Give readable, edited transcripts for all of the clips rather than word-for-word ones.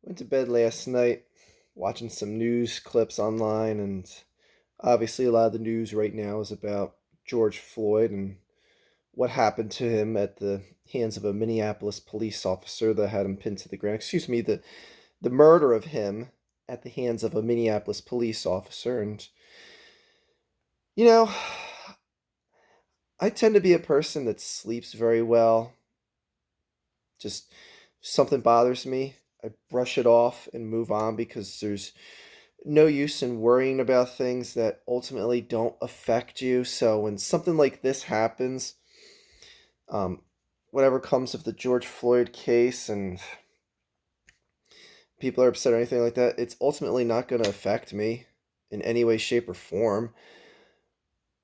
Went to bed last night watching some news clips online, and obviously, a lot of the news right now is about George Floyd and what happened to him at the hands of a Minneapolis police officer that had him pinned to the ground. Excuse me, the murder of him at the hands of a Minneapolis police officer. And, you know, I tend to be a person that sleeps very well. Just something bothers me, I brush it off and move on because there's no use in worrying about things that ultimately don't affect you. So when something like this happens, um, whatever comes of the George Floyd case and people are upset or anything like that, it's ultimately not going to affect me in any way, shape, or form.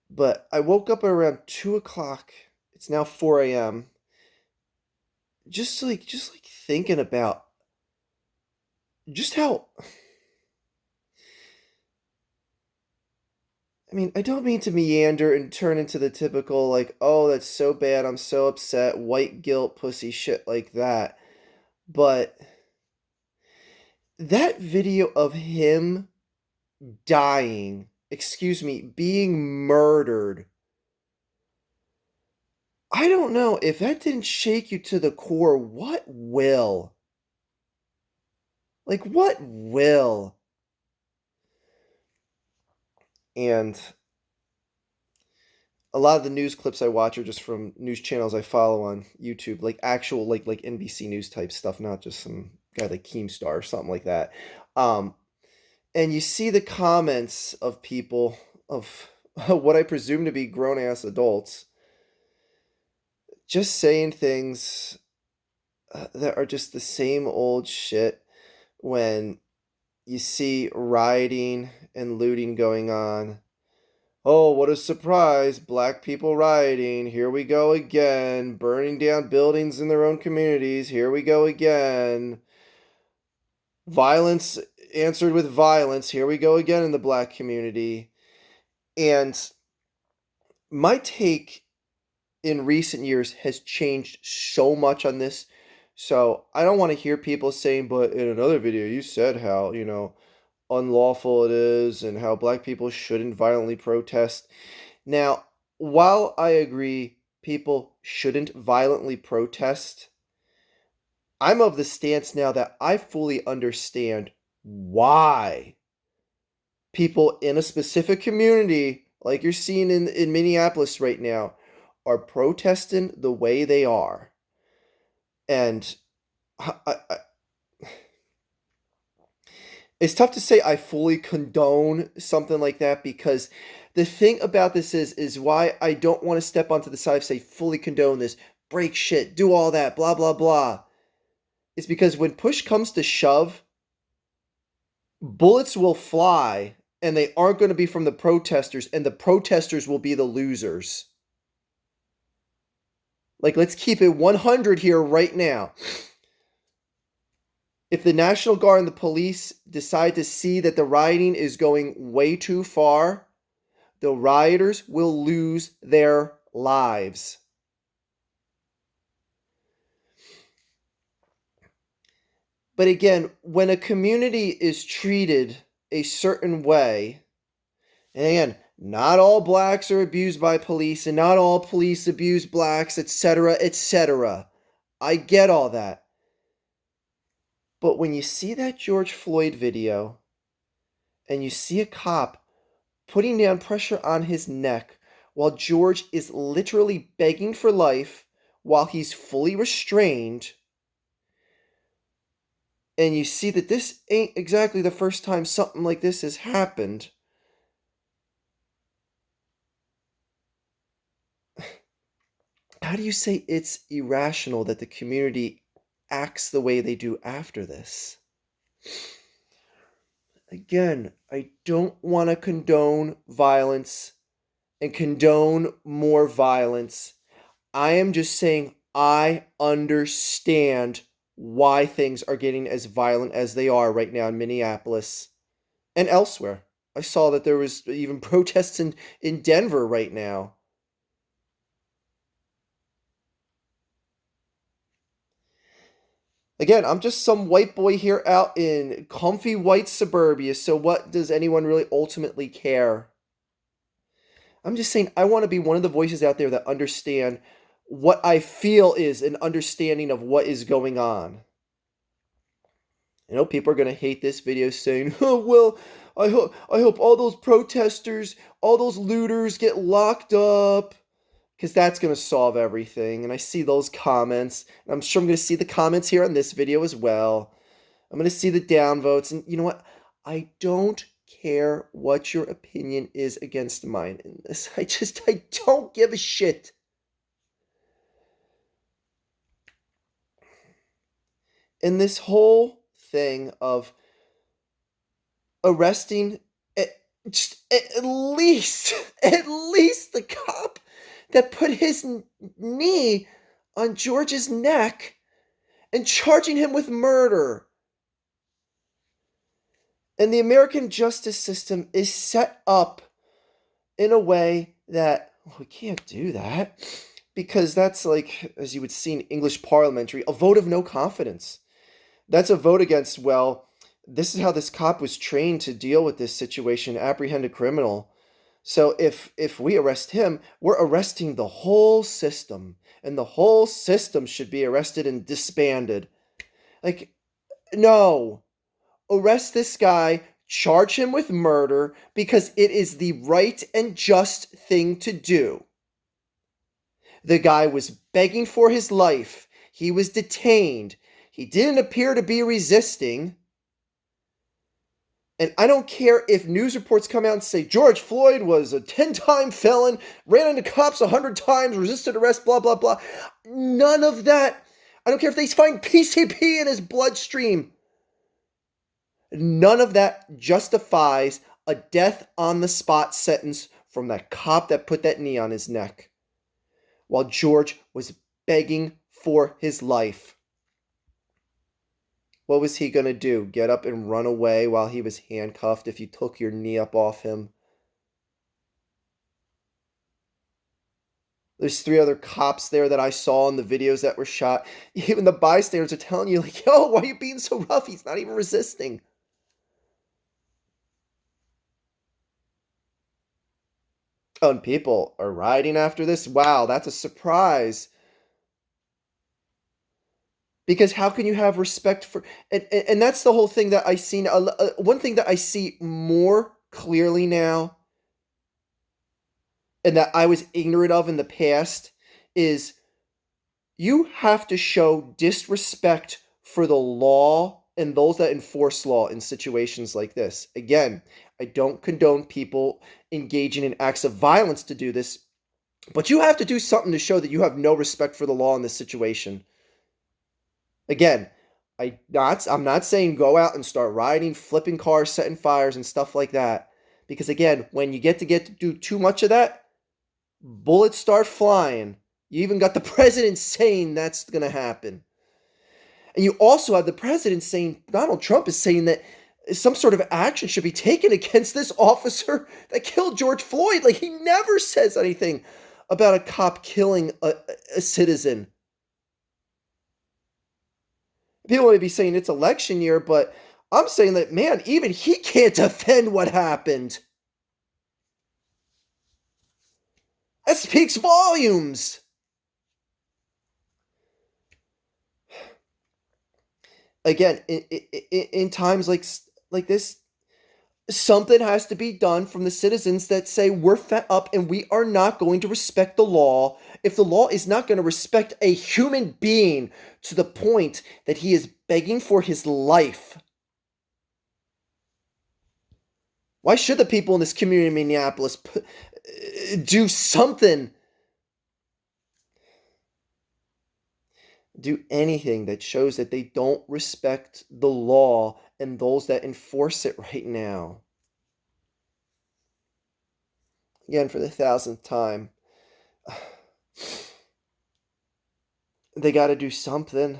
But I woke up at around 2 o'clock. It's now 4 a.m. Just like thinking about just how I don't mean to meander and turn into the typical, like, oh, that's so bad, I'm so upset, white guilt, pussy shit like that. But that video of him dying, excuse me, being murdered, I don't know, if that didn't shake you to the core, what will? Like, what will? And a lot of the news clips I watch are just from news channels I follow on YouTube, like actual like NBC News type stuff, not just some guy like Keemstar or something like that. Um, and you see the comments of people of what I presume to be grown ass adults just saying things that are just the same old shit when you see rioting and looting going on. Oh, what a surprise. Black people rioting. Here we go again. Burning down buildings in their own communities. Here we go again. Violence answered with violence. Here we go again in the black community. And my take in recent years has changed so much on this. So I don't want to hear people saying, but in another video, you said how, unlawful it is and how black people shouldn't violently protest. Now, while I agree people shouldn't violently protest, I'm of the stance now that I fully understand why people in a specific community, like you're seeing in Minneapolis right now, are protesting the way they are. And I, it's tough to say I fully condone something like that because the thing about this is why I don't want to step onto the side of say fully condone this, break shit, do all that, blah blah blah. It's because when push comes to shove, bullets will fly and they aren't going to be from the protesters and the protesters will be the losers. Like, let's keep it 100 here right now. If the National Guard and the police decide to see that the rioting is going way too far, the rioters will lose their lives. But again, when a community is treated a certain way, and again, not all blacks are abused by police, and not all police abuse blacks, etc., etc. I get all that. But when you see that George Floyd video, and you see a cop putting down pressure on his neck while George is literally begging for life while he's fully restrained, and you see that this ain't exactly the first time something like this has happened, how do you say it's irrational that the community acts the way they do after this? Again, I don't want to condone violence and condone more violence. I am just saying I understand why things are getting as violent as they are right now in Minneapolis and elsewhere. I saw that there was even protests in Denver right now. Again, I'm just some white boy here out in comfy white suburbia, so what does anyone really ultimately care? I'm just saying I want to be one of the voices out there that understand what I feel is an understanding of what is going on. People are going to hate this video saying, "Oh, well, I hope all those protesters, all those looters get locked up." Because that's going to solve everything. And I see those comments. And I'm sure I'm going to see the comments here on this video as well. I'm going to see the downvotes. And you know what? I don't care what your opinion is against mine in this. I don't give a shit. In this whole thing of arresting just at least the cop that put his knee on George's neck and charging him with murder. And the American justice system is set up in a way that we can't do that, because that's like, as you would see in English parliamentary, a vote of no confidence. That's a vote against, well, this is how this cop was trained to deal with this situation, apprehend a criminal. So if we arrest him, we're arresting the whole system, and the whole system should be arrested and disbanded. Like, no. Arrest this guy, charge him with murder, because it is the right and just thing to do. The guy was begging for his life. He was detained. He didn't appear to be resisting. And I don't care if news reports come out and say George Floyd was a 10-time felon, ran into cops 100 times, resisted arrest, blah, blah, blah. None of that. I don't care if they find PCP in his bloodstream. None of that justifies a death-on-the-spot sentence from that cop that put that knee on his neck while George was begging for his life. What was he going to do? Get up and run away while he was handcuffed if you took your knee up off him? There's 3 other cops there that I saw in the videos that were shot. Even the bystanders are telling you, like, yo, why are you being so rough? He's not even resisting. Oh, and people are rioting after this? Wow, that's a surprise. Because how can you have respect for... And that's the whole thing that I see now. One thing that I see more clearly now, and that I was ignorant of in the past, is you have to show disrespect for the law and those that enforce law in situations like this. Again, I don't condone people engaging in acts of violence to do this, but you have to do something to show that you have no respect for the law in this situation. Again, I'm not saying go out and start rioting, flipping cars, setting fires, and stuff like that. Because again, when you get to do too much of that, bullets start flying. You even got the president saying that's going to happen. And you also have the president saying, Donald Trump is saying that some sort of action should be taken against this officer that killed George Floyd. Like, he never says anything about a cop killing a citizen. People may be saying it's election year, but I'm saying that, man, even he can't defend what happened. That speaks volumes. Again, in times like this, something has to be done from the citizens that say we're fed up and we are not going to respect the law if the law is not going to respect a human being to the point that he is begging for his life. Why should the people in this community in Minneapolis do something? Do anything that shows that they don't respect the law and those that enforce it right now. Again, for the 1,000th time, they got to do something.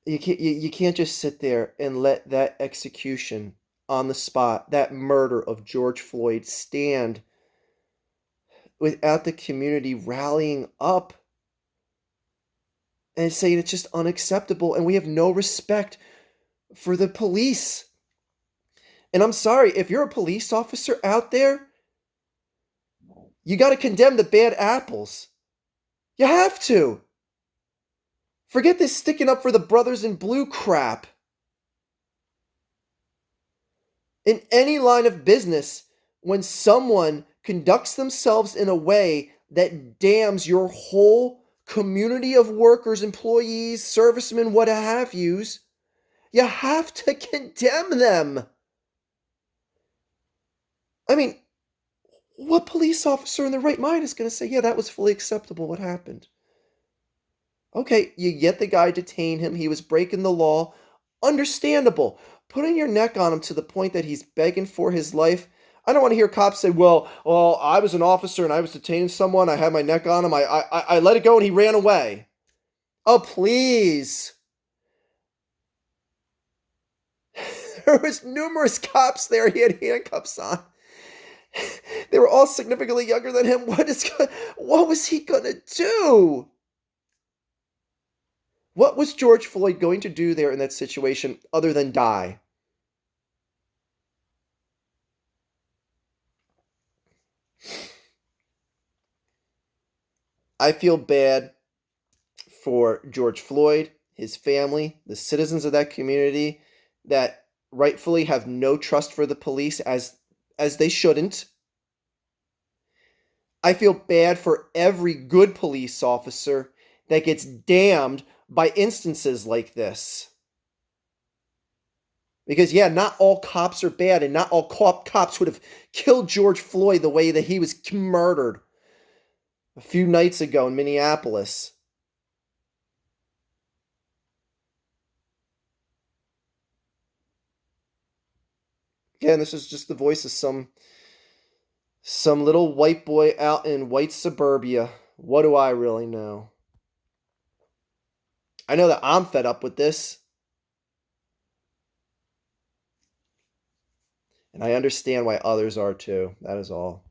You can't just sit there and let that execution on the spot, that murder of George Floyd, stand without the community rallying up. and saying it's just unacceptable and we have no respect for the police. And I'm sorry, if you're a police officer out there, you got to condemn the bad apples. You have to. Forget this sticking up for the brothers in blue crap. In any line of business, when someone conducts themselves in a way that damns your whole community of workers, employees, servicemen, what have yous, you have to condemn them. I mean, what police officer in their right mind is going to say, yeah, that was fully acceptable, what happened? Okay, you get the guy, detain him, he was breaking the law. Understandable. Putting your neck on him to the point that he's begging for his life. I don't want to hear cops say, well, I was an officer and I was detaining someone. I had my neck on him. I let it go and he ran away. Oh, please. There was numerous cops there. He had handcuffs on. They were all significantly younger than him. What was he going to do? What was George Floyd going to do there in that situation other than die? I feel bad for George Floyd, his family, the citizens of that community that rightfully have no trust for the police as they shouldn't. I feel bad for every good police officer that gets damned by instances like this. Because, yeah, not all cops are bad, and not all cops would have killed George Floyd the way that he was murdered a few nights ago in Minneapolis. Again, this is just the voice of some little white boy out in white suburbia. What do I really know? I know that I'm fed up with this. And I understand why others are too. That is all.